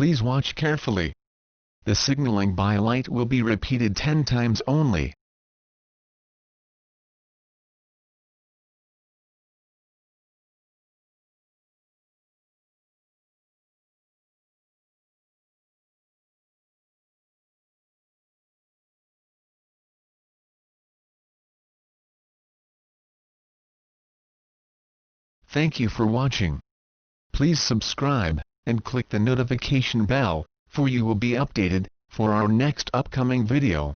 Please watch carefully. The signaling by light will be repeated 10 times only. Thank you for watching. Please subscribe, and click the notification bell, for you will be updated, for our next upcoming video.